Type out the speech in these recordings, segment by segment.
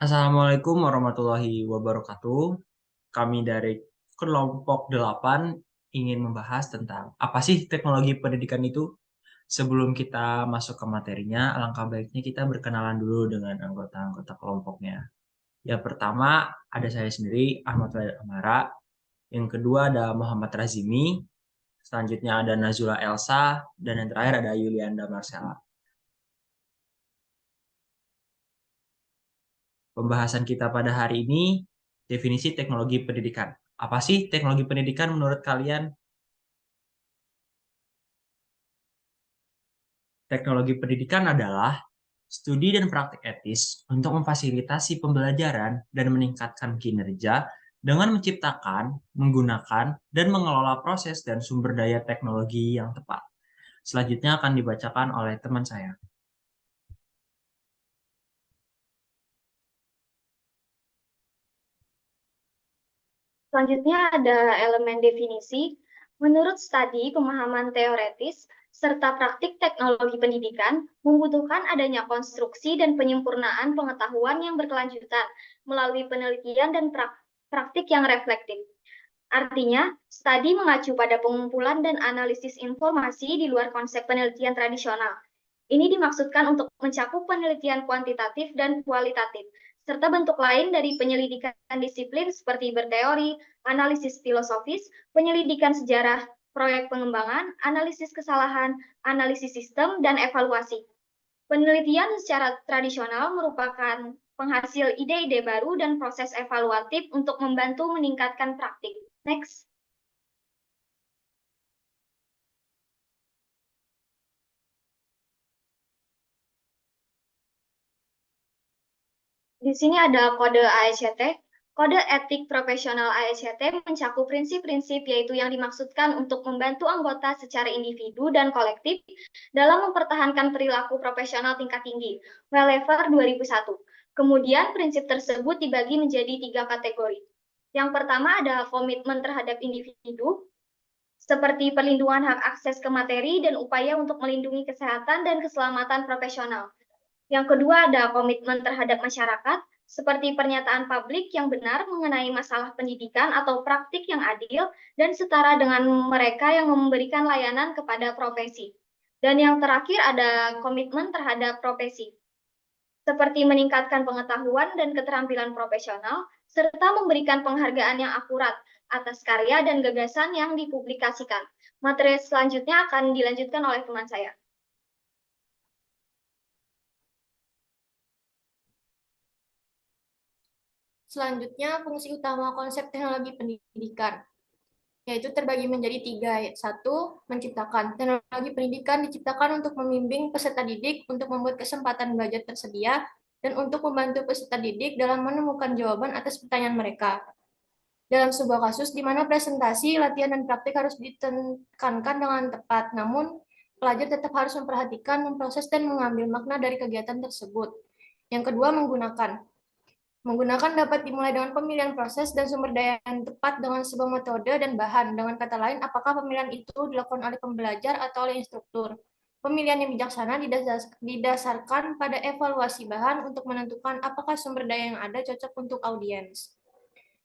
Assalamualaikum warahmatullahi wabarakatuh. Kami dari kelompok 8 ingin membahas tentang apa sih teknologi pendidikan itu. Sebelum kita masuk ke materinya, alangkah baiknya kita berkenalan dulu dengan anggota-anggota kelompoknya. Yang pertama ada saya sendiri, Ahmad Wahid Amara. Yang kedua ada Muhammad Razimi. Selanjutnya ada Nazula Elsa. Dan yang terakhir ada Yulianda Marcella. Pembahasan kita pada hari ini, definisi teknologi pendidikan. Apa sih teknologi pendidikan menurut kalian? Teknologi pendidikan adalah studi dan praktik etis untuk memfasilitasi pembelajaran dan meningkatkan kinerja dengan menciptakan, menggunakan, dan mengelola proses dan sumber daya teknologi yang tepat. Selanjutnya akan dibacakan oleh teman saya. Selanjutnya ada elemen definisi. Menurut studi pemahaman teoretis serta praktik teknologi pendidikan membutuhkan adanya konstruksi dan penyempurnaan pengetahuan yang berkelanjutan melalui penelitian dan praktik yang reflektif. Artinya, studi mengacu pada pengumpulan dan analisis informasi di luar konsep penelitian tradisional. Ini dimaksudkan untuk mencakup penelitian kuantitatif dan kualitatif, serta bentuk lain dari penyelidikan disiplin seperti berteori, analisis filosofis, penyelidikan sejarah, proyek pengembangan, analisis kesalahan, analisis sistem, dan evaluasi. Penelitian secara tradisional merupakan penghasil ide-ide baru dan proses evaluatif untuk membantu meningkatkan praktik. Next. Di sini ada kode ASCT. Kode etik profesional ASCT mencakup prinsip-prinsip yaitu yang dimaksudkan untuk membantu anggota secara individu dan kolektif dalam mempertahankan perilaku profesional tingkat tinggi, Wellever 2001. Kemudian prinsip tersebut dibagi menjadi 3 kategori. Yang pertama ada komitmen terhadap individu, seperti perlindungan hak akses ke materi dan upaya untuk melindungi kesehatan dan keselamatan profesional. Yang kedua ada komitmen terhadap masyarakat, seperti pernyataan publik yang benar mengenai masalah pendidikan atau praktik yang adil dan setara dengan mereka yang memberikan layanan kepada profesi. Dan yang terakhir ada komitmen terhadap profesi, seperti meningkatkan pengetahuan dan keterampilan profesional, serta memberikan penghargaan yang akurat atas karya dan gagasan yang dipublikasikan. Materi selanjutnya akan dilanjutkan oleh teman saya. Selanjutnya, fungsi utama konsep teknologi pendidikan, yaitu terbagi menjadi tiga. Satu, menciptakan. Teknologi pendidikan diciptakan untuk membimbing peserta didik untuk membuat kesempatan belajar tersedia dan untuk membantu peserta didik dalam menemukan jawaban atas pertanyaan mereka. Dalam sebuah kasus di mana presentasi, latihan, dan praktik harus ditekankan dengan tepat, namun pelajar tetap harus memperhatikan, memproses, dan mengambil makna dari kegiatan tersebut. Yang kedua, menggunakan. Menggunakan dapat dimulai dengan pemilihan proses dan sumber daya yang tepat dengan sebuah metode dan bahan. Dengan kata lain, apakah pemilihan itu dilakukan oleh pembelajar atau oleh instruktur. Pemilihan yang bijaksana didasarkan pada evaluasi bahan untuk menentukan apakah sumber daya yang ada cocok untuk audiens.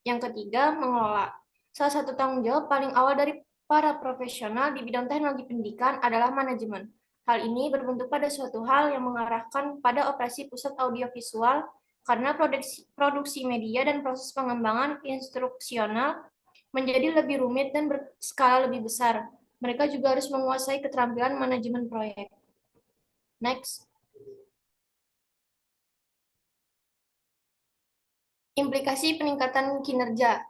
Yang ketiga, mengelola. Salah satu tanggung jawab paling awal dari para profesional di bidang teknologi pendidikan adalah manajemen. Hal ini berbentuk pada suatu hal yang mengarahkan pada operasi pusat audiovisual karena produksi media dan proses pengembangan instruksional menjadi lebih rumit dan berskala lebih besar. Mereka juga harus menguasai keterampilan manajemen proyek. Next. Implikasi peningkatan kinerja,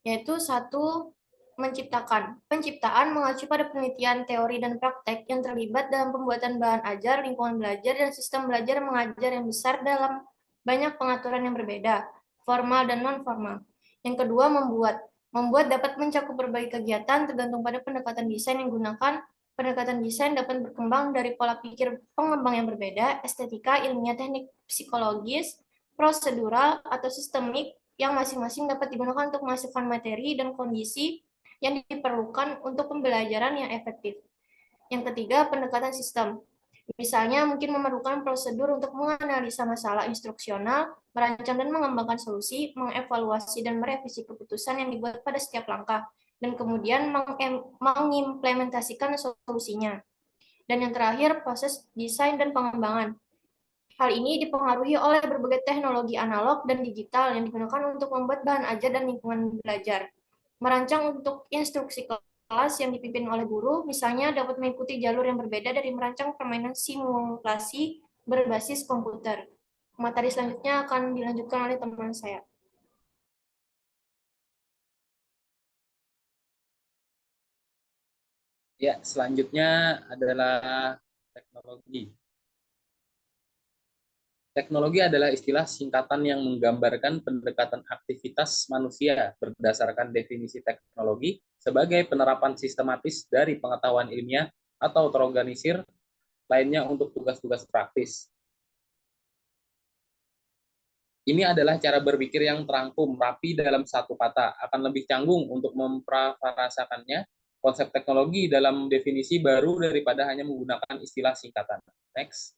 yaitu satu, menciptakan. Penciptaan mengacu pada penelitian teori dan praktek yang terlibat dalam pembuatan bahan ajar, lingkungan belajar, dan sistem belajar mengajar yang besar dalam banyak pengaturan yang berbeda, formal dan non-formal. Yang kedua, membuat. Membuat dapat mencakup berbagai kegiatan tergantung pada pendekatan desain yang digunakan. Pendekatan desain dapat berkembang dari pola pikir pengembang yang berbeda, estetika, ilmiah, teknik psikologis, prosedural, atau sistemik, yang masing-masing dapat digunakan untuk menghasilkan materi dan kondisi yang diperlukan untuk pembelajaran yang efektif. Yang ketiga, pendekatan sistem. Misalnya mungkin memerlukan prosedur untuk menganalisa masalah instruksional, merancang dan mengembangkan solusi, mengevaluasi dan merevisi keputusan yang dibuat pada setiap langkah, dan kemudian mengimplementasikan solusinya. Dan yang terakhir, proses desain dan pengembangan. Hal ini dipengaruhi oleh berbagai teknologi analog dan digital yang digunakan untuk membuat bahan ajar dan lingkungan belajar. Merancang untuk instruksi kelas yang dipimpin oleh guru, misalnya dapat mengikuti jalur yang berbeda dari merancang permainan simulasi berbasis komputer. Materi selanjutnya akan dilanjutkan oleh teman saya. Ya, selanjutnya adalah teknologi. Teknologi adalah istilah singkatan yang menggambarkan pendekatan aktivitas manusia berdasarkan definisi teknologi sebagai penerapan sistematis dari pengetahuan ilmiah atau terorganisir lainnya untuk tugas-tugas praktis. Ini adalah cara berpikir yang terangkum rapi dalam satu kata. Akan lebih canggung untuk memprafarasakannya konsep teknologi dalam definisi baru daripada hanya menggunakan istilah singkatan. Next.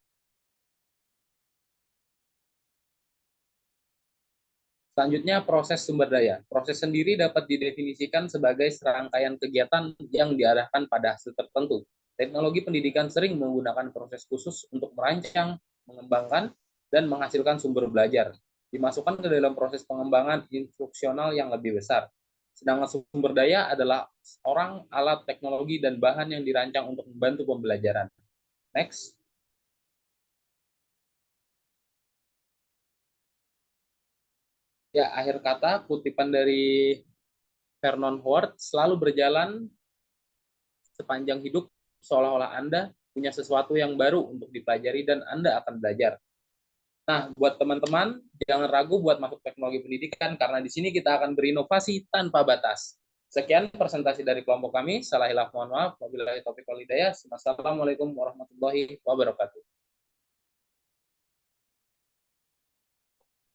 Selanjutnya, proses sumber daya. Proses sendiri dapat didefinisikan sebagai serangkaian kegiatan yang diarahkan pada hasil tertentu. Teknologi pendidikan sering menggunakan proses khusus untuk merancang, mengembangkan, dan menghasilkan sumber belajar. Dimasukkan ke dalam proses pengembangan instruksional yang lebih besar. Sedangkan sumber daya adalah orang, alat, teknologi, dan bahan yang dirancang untuk membantu pembelajaran. Next. Ya, akhir kata, kutipan dari Vernon Howard, selalu berjalan sepanjang hidup seolah-olah Anda punya sesuatu yang baru untuk dipelajari dan Anda akan belajar. Nah, buat teman-teman, jangan ragu buat masuk teknologi pendidikan karena di sini kita akan berinovasi tanpa batas. Sekian presentasi dari kelompok kami. Salah hilaf mohon maaf. Wabillahi taufiq wal hidayah. Wassalamualaikum warahmatullahi wabarakatuh.